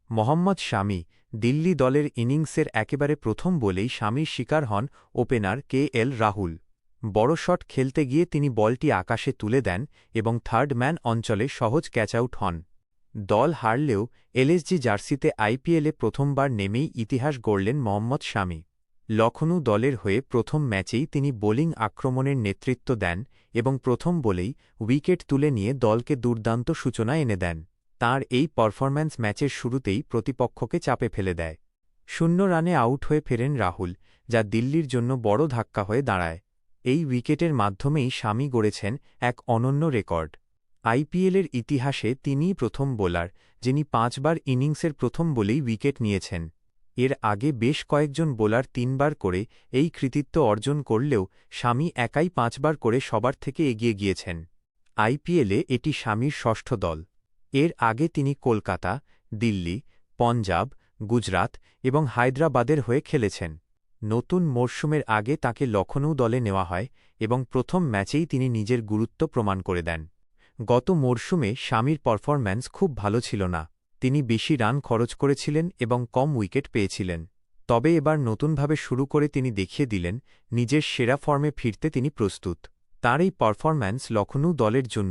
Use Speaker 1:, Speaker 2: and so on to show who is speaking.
Speaker 1: মোহাম্মদ শামি দিল্লি দলের ইনিংসের একেবারে প্রথম বলেই শামির শিকার হন ওপেনার কে রাহুল। বড় শট খেলতে গিয়ে তিনি বলটি আকাশে তুলে দেন এবং থার্ড ম্যান অঞ্চলে সহজ ক্যাচআউট হন। দল হারলেও এলএসজি জার্সিতে আইপিএলে প্রথমবার নেমেই ইতিহাস গড়লেন মোহাম্মদ শামি। লখনউ দলের হয়ে প্রথম ম্যাচেই তিনি বোলিং আক্রমণের নেতৃত্ব দেন এবং প্রথম বলেই উইকেট তুলে নিয়ে দলকে দুর্দান্ত সূচনা এনে দেন। তাঁর এই পারফরম্যান্স ম্যাচের শুরুতেই প্রতিপক্ষকে চাপে ফেলে দেয়। 0 রানে আউট হয়ে ফেরেন রাহুল, যা দিল্লির জন্য বড় ধাক্কা হয়ে দাঁড়ায়। এই উইকেটের মাধ্যমেই শামি গড়েছেন এক অনন্য রেকর্ড। আইপিএলের ইতিহাসে তিনিই প্রথম বোলার যিনি 5 বার ইনিংসের প্রথম বলেই উইকেট নিয়েছেন। এর আগে বেশ কয়েকজন বোলার 3 বার করে এই কৃতিত্ব অর্জন করলেও শামি একাই 5 বার করে সবার থেকে এগিয়ে গিয়েছেন। আইপিএলে এটি শামির ষষ্ঠ দল। এর আগে তিনি কলকাতা, দিল্লি, পঞ্জাব, গুজরাত এবং হায়দ্রাবাদের হয়ে খেলেছেন। নতুন মরশুমের আগে তাকে লখনউ দলে নেওয়া হয় এবং প্রথম ম্যাচেই তিনি নিজের গুরুত্ব প্রমাণ করে দেন। গত মরশুমে শামির পারফরম্যান্স খুব ভালো ছিল না। তিনি বেশি রান খরচ করেছিলেন এবং কম উইকেট পেয়েছিলেন। তবে এবার নতুনভাবে শুরু করে তিনি দেখিয়ে দিলেন নিজের সেরা ফর্মে ফিরতে তিনি প্রস্তুত। তাঁর এই পারফরম্যান্স লখনউ দলের জন্য